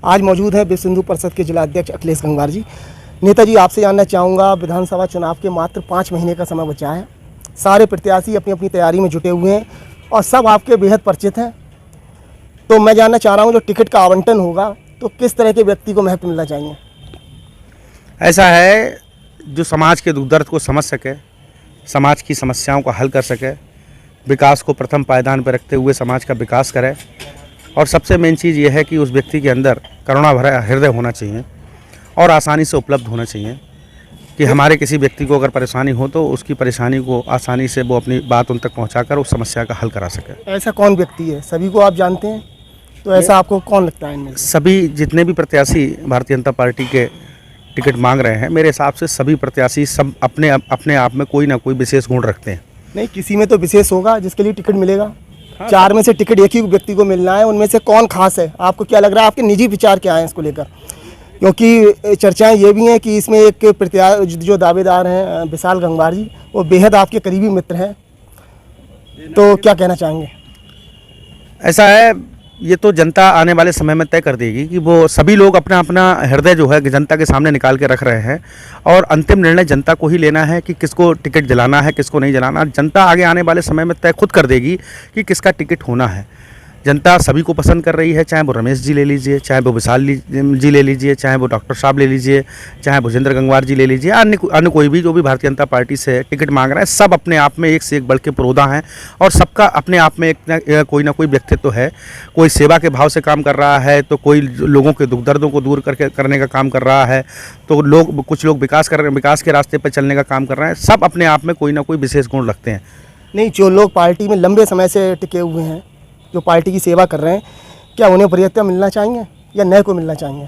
आज मौजूद है विश्व हिंदू परिषद के जिला अध्यक्ष अखिलेश गंगवार जी। नेताजी, आपसे जानना चाहूँगा, विधानसभा चुनाव के मात्र 5 महीने का समय बचा है। सारे प्रत्याशी अपनी अपनी तैयारी में जुटे हुए हैं और सब आपके बेहद परिचित हैं। तो मैं जानना चाह रहा हूँ, जो टिकट का आवंटन होगा तो किस तरह के व्यक्ति को महत्व मिलना चाहिए? ऐसा है, जो समाज के दुख दर्द को समझ सके, समाज की समस्याओं को हल कर सके, विकास को प्रथम पायदान पर रखते हुए समाज का विकास करे। और सबसे मेन चीज़ ये है कि उस व्यक्ति के अंदर करुणा भरा हृदय होना चाहिए और आसानी से उपलब्ध होना चाहिए कि हमारे किसी व्यक्ति को अगर परेशानी हो तो उसकी परेशानी को आसानी से वो अपनी बात उन तक पहुंचाकर उस समस्या का हल करा सके। ऐसा कौन व्यक्ति है? सभी को आप जानते हैं, तो ऐसा आपको कौन लगता है इनमें? सभी जितने भी प्रत्याशी भारतीय जनता पार्टी के टिकट मांग रहे हैं, मेरे हिसाब से सभी प्रत्याशी सब अपने आप में कोई ना कोई विशेष गुण रखते हैं। नहीं, किसी में तो विशेष होगा जिसके लिए टिकट मिलेगा। 4 में से टिकट एक ही व्यक्ति को मिलना है, उनमें से कौन खास है? आपको क्या लग रहा है, आपके निजी विचार क्या है इसको लेकर? क्योंकि चर्चाएं ये भी हैं कि इसमें एक प्रत्याशी जो दावेदार हैं विशाल गंगवार जी, वो बेहद आपके करीबी मित्र हैं, तो क्या कहना चाहेंगे? ऐसा है, ये तो जनता आने वाले समय में तय कर देगी कि वो सभी लोग अपना अपना हृदय जो है जनता के सामने निकाल के रख रहे हैं और अंतिम निर्णय जनता को ही लेना है कि किसको टिकट दिलाना है, किसको नहीं दिलाना। जनता आगे आने वाले समय में तय खुद कर देगी कि किसका टिकट होना है। जनता सभी को पसंद कर रही है, चाहे वो रमेश जी ले लीजिए, चाहे वो विशाल जी ले लीजिए, चाहे वो डॉक्टर साहब ले लीजिए, चाहे भुजेंद्र गंगवार जी ले लीजिए, अन्य कोई भी जो भी भारतीय जनता पार्टी से टिकट मांग रहा है। सब अपने आप में एक से एक बढ़ के पुरोधा हैं और सबका अपने आप में कोई ना कोई व्यक्तित्व है। कोई सेवा के भाव से काम कर रहा है, तो कोई लोगों के दुख दर्दों को दूर करने का काम कर रहा है, तो कुछ लोग विकास के रास्ते पर चलने का काम कर रहे हैं। सब अपने आप में कोई ना कोई विशेष गुण रखते हैं। नहीं, जो लोग पार्टी में लंबे समय से टिके हुए हैं, जो पार्टी की सेवा कर रहे हैं, क्या उन्हें वरीयता मिलना चाहिए या नए को मिलना चाहिए?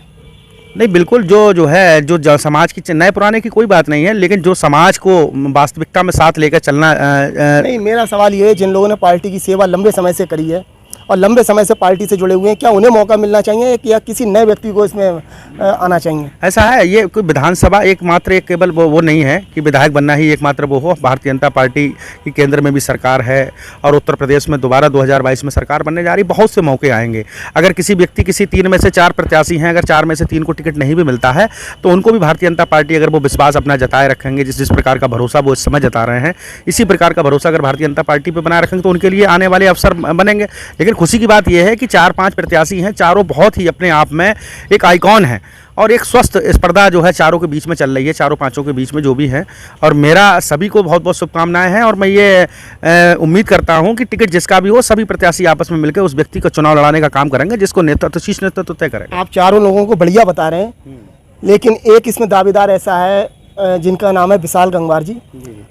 नहीं, बिल्कुल, जो समाज की नए पुराने की कोई बात नहीं है, लेकिन जो समाज को वास्तविकता में साथ लेकर चलना। नहीं, मेरा सवाल ये है, जिन लोगों ने पार्टी की सेवा लंबे समय से करी है और लंबे समय से पार्टी से जुड़े हुए हैं, क्या उन्हें मौका मिलना चाहिए या किसी नए व्यक्ति को इसमें आना चाहिए? ऐसा है, ये कोई विधानसभा एकमात्र एक केवल वो नहीं है कि विधायक बनना ही एकमात्र वो हो। भारतीय जनता पार्टी की केंद्र में भी सरकार है और उत्तर प्रदेश में दोबारा 2022 में सरकार बनने जा रही। बहुत से मौके आएंगे। अगर किसी व्यक्ति, किसी 3 में से 4 प्रत्याशी हैं, अगर 4 में से 3 को टिकट नहीं भी मिलता है तो उनको भी भारतीय जनता पार्टी, अगर वो विश्वास अपना जताए रखेंगे, जिस प्रकार का भरोसा वो इस समय जता रहे हैं, इसी प्रकार का भरोसा अगर भारतीय जनता पार्टी पर बनाए रखेंगे तो उनके लिए आने वाले अवसर बनेंगे। लेकिन खुशी की बात यह है कि 4-5 प्रत्याशी हैं, चारों बहुत ही अपने आप में एक आइकॉन है और एक स्वस्थ स्पर्धा जो है चारों के बीच में चल रही है, चारों पांचों के बीच में जो भी है। और मेरा सभी को बहुत बहुत शुभकामनाएं हैं और मैं ये उम्मीद करता हूं कि टिकट जिसका भी हो, सभी प्रत्याशी आपस में मिलकर उस व्यक्ति का चुनाव लड़ाने का काम करेंगे जिसको शीर्ष नेतृत्व तय करेगा। आप चारों लोगों को बढ़िया बता रहे हैं, लेकिन एक इसमें दावेदार ऐसा है जिनका नाम है विशाल गंगवार जी।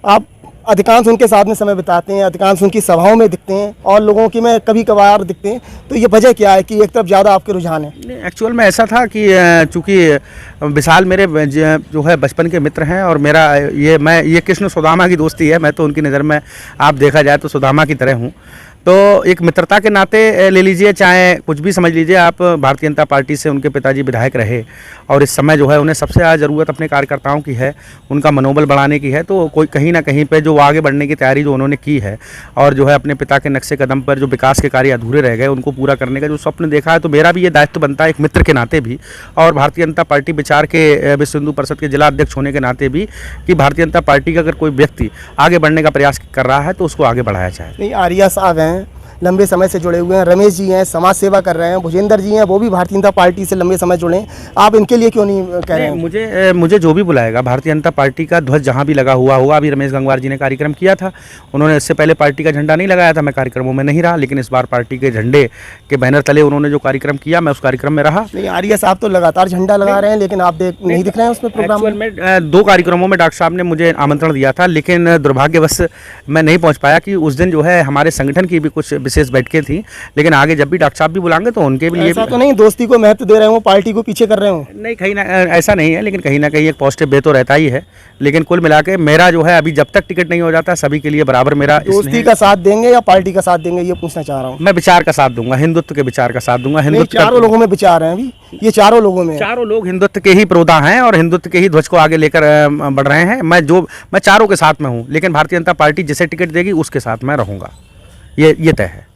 आप अधिकांश उनके साथ में समय बिताते हैं, अधिकांश उनकी सभाओं में दिखते हैं और लोगों की में कभी कभार दिखते हैं, तो ये वजह क्या है कि एक तरफ ज़्यादा आपके रुझान है? नहीं, एक्चुअल में ऐसा था कि चूँकि विशाल मेरे जो है बचपन के मित्र हैं और मेरा ये कृष्ण सुदामा की दोस्ती है। मैं तो उनकी नज़र में, आप देखा जाए तो सुदामा की तरह हूँ। तो एक मित्रता के नाते ले लीजिए, चाहे कुछ भी समझ लीजिए आप, भारतीय जनता पार्टी से उनके पिताजी विधायक रहे और इस समय जो है उन्हें सबसे ज़्यादा ज़रूरत अपने कार्यकर्ताओं की है, उनका मनोबल बढ़ाने की है। तो कोई कहीं ना कहीं पे जो आगे बढ़ने की तैयारी जो उन्होंने की है और जो है अपने पिता के नक्शे कदम पर जो विकास के कार्य अधूरे रह गए उनको पूरा करने का जो स्वप्न देखा है, तो मेरा भी ये दायित्व बनता है एक मित्र के नाते भी और भारतीय जनता पार्टी विचार के विश्व हिंदू परिषद के जिला अध्यक्ष होने के नाते भी कि भारतीय जनता पार्टी का अगर कोई व्यक्ति आगे बढ़ने का प्रयास कर रहा है तो उसको आगे बढ़ाया जाए। नहीं, आर्या साहब हैं, लंबे समय से जुड़े हुए हैं, रमेश जी हैं, समाज सेवा कर रहे हैं, भुजेंद्र जी हैं, वो भी भारतीय जनता पार्टी से लंबे समय जुड़े हैं, आप इनके लिए क्यों नहीं कह रहे हैं? मुझे जो भी बुलाएगा, भारतीय जनता पार्टी का ध्वज जहां भी लगा हुआ होगा। अभी रमेश गंगवार जी ने कार्यक्रम किया था, उन्होंने इससे पहले पार्टी का झंडा नहीं लगाया था, मैं कार्यक्रमों में नहीं रहा, लेकिन इस बार पार्टी के झंडे के बैनर तले उन्होंने जो कार्यक्रम किया, मैं उस कार्यक्रम में रहा। नहीं, आर्या साहब तो लगातार झंडा लगा रहे हैं, लेकिन आप नहीं दिख रहे हैं उसमें प्रोग्राम में। 2 कार्यक्रमों में डॉक्टर साहब ने मुझे आमंत्रण दिया था, लेकिन दुर्भाग्यवश मैं नहीं पहुँच पाया कि उस दिन जो है हमारे संगठन की भी कुछ विशेष बैठकें थी। लेकिन आगे जब भी डॉक्टर साहब भी बुलाएंगे तो उनके लिए ऐसा तो नहीं दोस्ती को महत्व दे रहे हो, पार्टी को पीछे कर रहे हो? नहीं, कहीं ना ऐसा नहीं है, लेकिन कहीं ना कहीं एक पॉजिटिव वे तो रहता ही है। लेकिन कुल मिला के मेरा जो है अभी जब तक टिकट नहीं हो जाता सभी के लिए बराबर मेरा दोस्ती का साथ देंगे या पार्टी का साथ देंगे, ये पूछना चाह रहा हूँ। मैं विचार का साथ दूंगा, हिंदुत्व के विचार का साथ दूंगा। हिंदुत्व चारों लोगों में विचार है, अभी ये चारों लोगों में चारों लोग हिंदुत्व के ही पुरोधा हैं और हिंदुत्व के ही ध्वज को आगे लेकर बढ़ रहे हैं। मैं चारों के साथ में हूँ, लेकिन भारतीय जनता पार्टी जिसे टिकट देगी उसके साथ मैं रहूँगा, ये तय है।